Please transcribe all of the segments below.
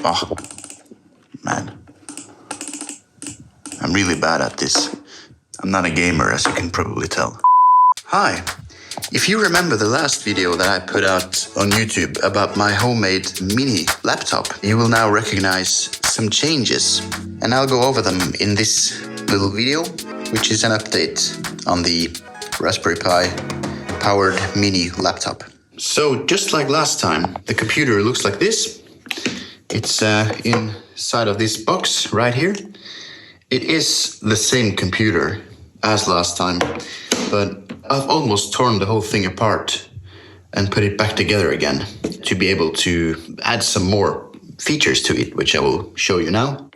Oh, man. I'm really bad at this. I'm not a gamer, as you can probably tell. Hi. If you remember the last video that I put out on YouTube about my homemade mini laptop, you will now recognize some changes. And I'll go over them in this little video, which is an update on the Raspberry Pi powered mini laptop. So just like last time, the computer looks like this. It's inside of this box right here. It is the same computer as last time, but I've almost torn the whole thing apart and put it back together again to be able to add some more features to it, which I will show you now.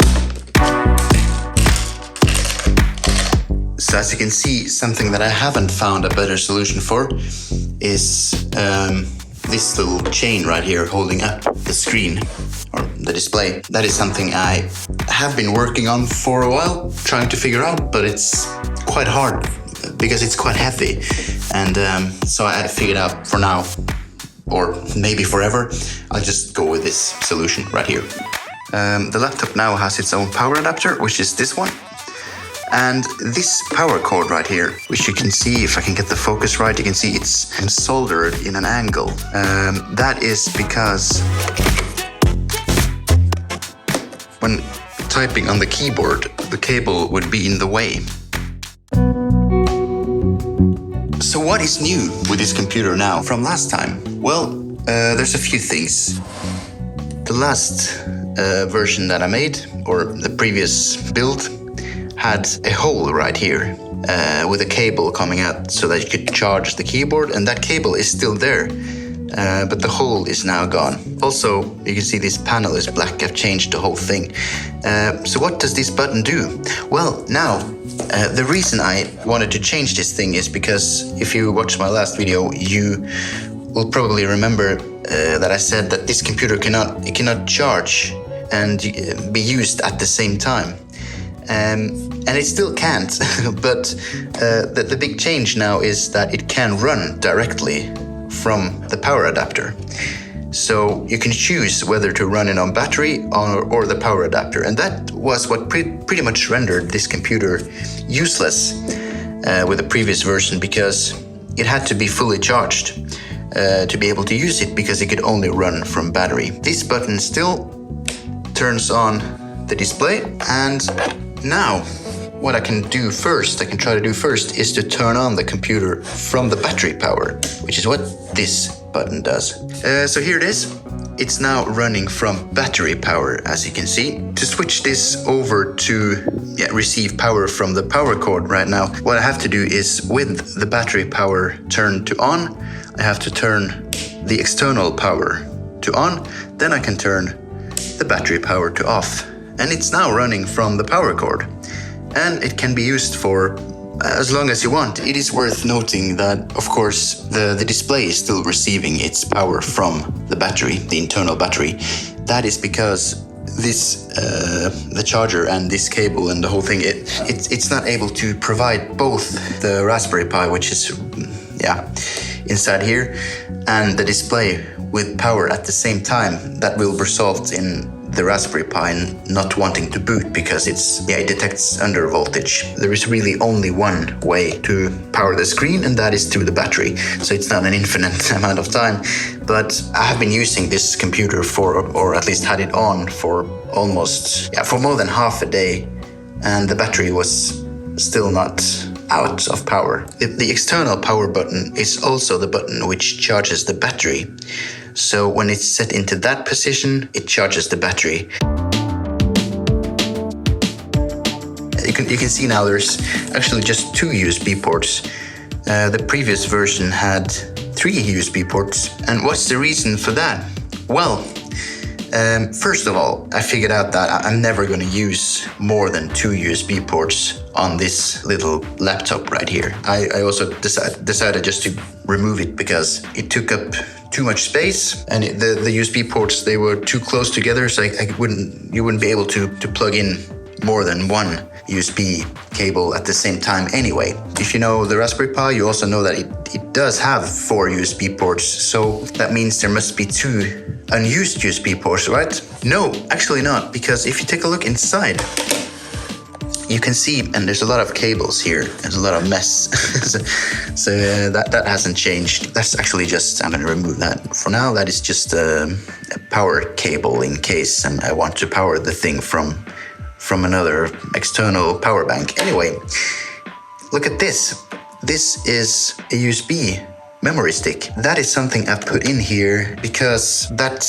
So as you can see, something that I haven't found a better solution for is this little chain right here holding up the screen or the display. That is something I have been working on for a while, trying to figure out, but it's quite hard because it's quite heavy. And so I had to figure it out for now, or maybe forever. I'll just go with this solution right here. The laptop now has its own power adapter, which is this one. And this power cord right here, which you can see, if I can get the focus right, you can see it's soldered in an angle. That is because when typing on the keyboard, the cable would be in the way. So what is new with this computer now from last time? Well, there's a few things. The last version that I made, or the previous build, had a hole right here with a cable coming out so that you could charge the keyboard, and that cable is still there, but the hole is now gone. Also, you can see this panel is black. I've changed the whole thing. So what does this button do? Well, now, the reason I wanted to change this thing is because if you watched my last video, you will probably remember that I said that this computer cannot charge and be used at the same time. And it still can't, but the big change now is that it can run directly from the power adapter. So you can choose whether to run it on battery or the power adapter. And that was what pretty much rendered this computer useless with the previous version, because it had to be fully charged to be able to use it, because it could only run from battery. This button still turns on the display, and now what I can try to do first is to turn on the computer from the battery power, which is what this button does. So here it is. It's now running from battery power, as you can see. To switch this over to receive power from the power cord right now, what I have to do is, with the battery power turned to on, I have to turn the external power to on, then I can turn the battery power to off. And it's now running from the power cord, and it can be used for as long as you want. It is worth noting that, of course, the display is still receiving its power from the battery, the internal battery. That is because this, the charger and this cable and the whole thing, it's not able to provide both the Raspberry Pi, which is inside here, and the display with power at the same time. That will result in the Raspberry Pi not wanting to boot because it detects under voltage. There is really only one way to power the screen, and that is through the battery. So it's not an infinite amount of time, but I have been using this computer or at least had it on for for more than half a day, and the battery was still not out of power. The external power button is also the button which charges the battery. So when it's set into that position, it charges the battery. You can see now there's actually just 2 USB ports. The previous version had 3 USB ports. And what's the reason for that? Well, first of all, I figured out that I'm never going to use more than 2 USB ports on this little laptop right here. I also decided just to remove it because it took up too much space, and the USB ports, they were too close together, so you wouldn't be able to plug in more than one USB cable at the same time anyway. If you know the Raspberry Pi, you also know that it does have 4 USB ports, so that means there must be 2 unused USB ports, right? No, actually not, because if you take a look inside, you can see, and there's a lot of cables here. There's a lot of mess. so that hasn't changed. That's actually just, I'm going to remove that for now. That is just a power cable in case I want to power the thing from another external power bank. Anyway, look at this. This is a USB memory stick. That is something I put in here because that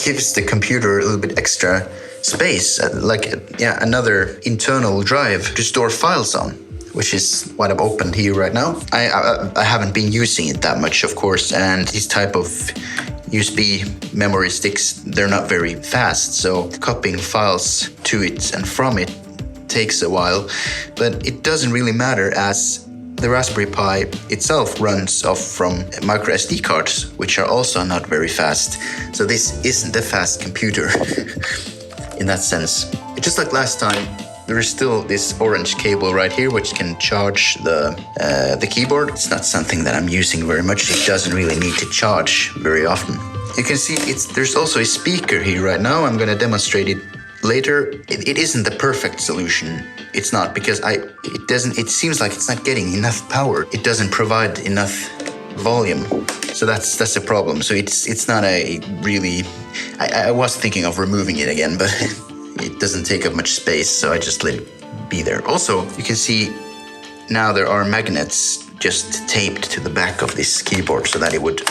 gives the computer a little bit extra space, another internal drive to store files on, which is what I've opened here right now. I haven't been using it that much, of course, and these type of USB memory sticks, they're not very fast, so copying files to it and from it takes a while, but it doesn't really matter as the Raspberry Pi itself runs off from micro SD cards, which are also not very fast. So this isn't a fast computer in that sense. Just like last time, there is still this orange cable right here, which can charge the keyboard. It's not something that I'm using very much. It doesn't really need to charge very often. You can see there's also a speaker here right now. I'm going to demonstrate it later. It isn't the perfect solution. It's not, because it seems like it's not getting enough power. It doesn't provide enough volume. So that's a problem. So it's not a really, I was thinking of removing it again, but it doesn't take up much space, so I just let it be there. Also, you can see now there are magnets just taped to the back of this keyboard so that it would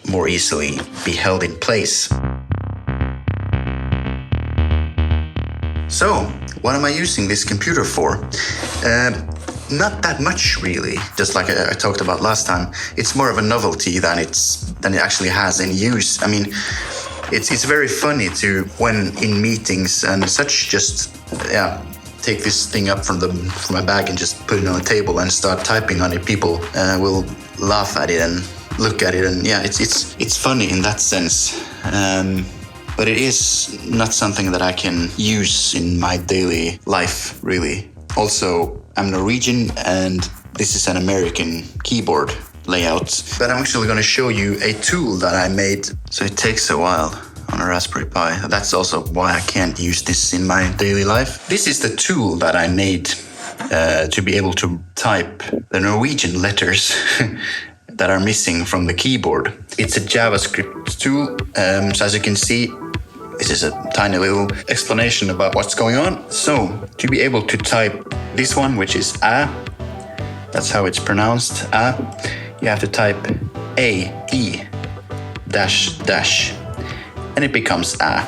more easily be held in place. So, what am I using this computer for? Not that much, really. Just like I talked about last time, it's more of a novelty than it actually has any use. I mean, it's very funny to, when in meetings and such, just take this thing up from my bag and just put it on the table and start typing on it. People will laugh at it and look at it, and it's funny in that sense. But it is not something that I can use in my daily life, really. Also, I'm Norwegian, and this is an American keyboard layout. But I'm actually going to show you a tool that I made. So it takes a while on a Raspberry Pi. That's also why I can't use this in my daily life. This is the tool that I made to be able to type the Norwegian letters that are missing from the keyboard. It's a JavaScript tool. So as you can see, this is a tiny little explanation about what's going on. So to be able to type this one, which is A, that's how it's pronounced, A, you have to type A, E, dash, dash, and it becomes A.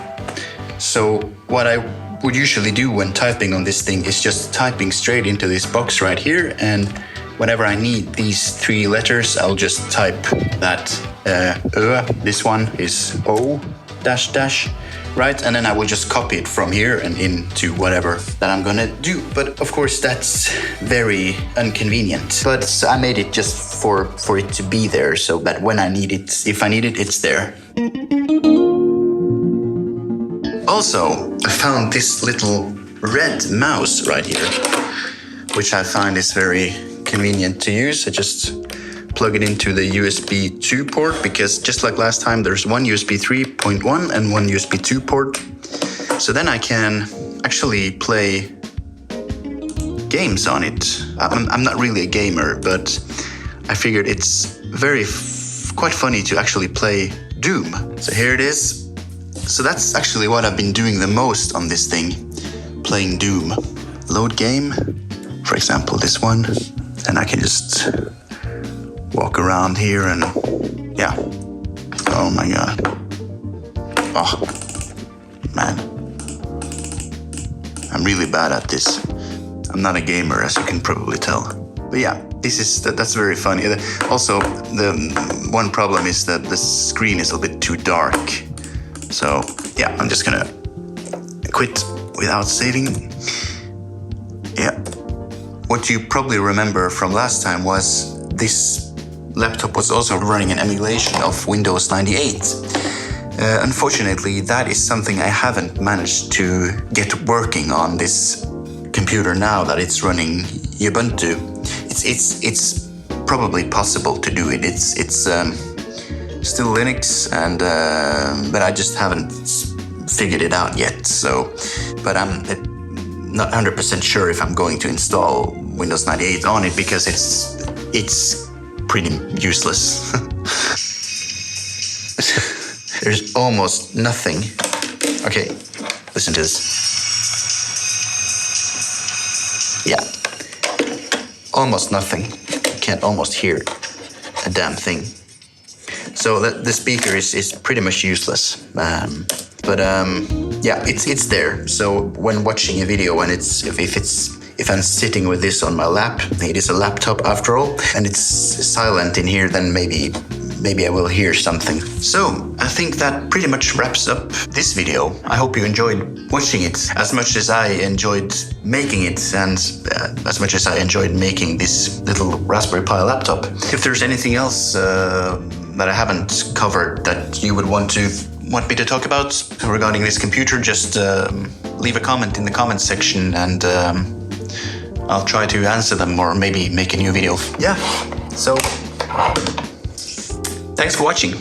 So what I would usually do when typing on this thing is just typing straight into this box right here, and whenever I need these 3 letters, I'll just type that this one is O, dash, dash, right? And then I will just copy it from here and into whatever that I'm gonna do. But of course, that's very inconvenient. But I made it just for it to be there, so that when I need it, if I need it, it's there. Also, I found this little red mouse right here, which I find is very convenient to use. I just plug it into the USB 2 port, because just like last time, there's one USB 3.1 and one USB 2 port. So then I can actually play games on it. I'm not really a gamer, but I figured it's quite funny to actually play Doom. So here it is. So that's actually what I've been doing the most on this thing, playing Doom. Load game, for example, this one, and I can just walk around here and oh my god. Oh, man. I'm really bad at this. I'm not a gamer, as you can probably tell. But yeah, that's very funny. Also, the one problem is that the screen is a bit too dark. So yeah, I'm just gonna quit without saving. Yeah. What you probably remember from last time was this laptop was also running an emulation of Windows 98. Unfortunately, that is something I haven't managed to get working on this computer now that it's running Ubuntu. It's probably possible to do it. It's still Linux, and but I just haven't figured it out yet. So, but I'm not 100% sure if I'm going to install Windows 98 on it, because it's pretty useless. There's almost nothing. Okay, listen to this. Yeah, almost nothing. You can't almost hear a damn thing. So the speaker is pretty much useless. Yeah, it's there. So when watching a video, and if I'm sitting with this on my lap, it is a laptop after all, and it's silent in here, then maybe I will hear something. So I think that pretty much wraps up this video. I hope you enjoyed watching it as much as I enjoyed making it, and as much as I enjoyed making this little Raspberry Pi laptop. If there's anything else that I haven't covered that you would want me to talk about regarding this computer, just leave a comment in the comment section, and I'll try to answer them, or maybe make a new video. Yeah, so thanks for watching.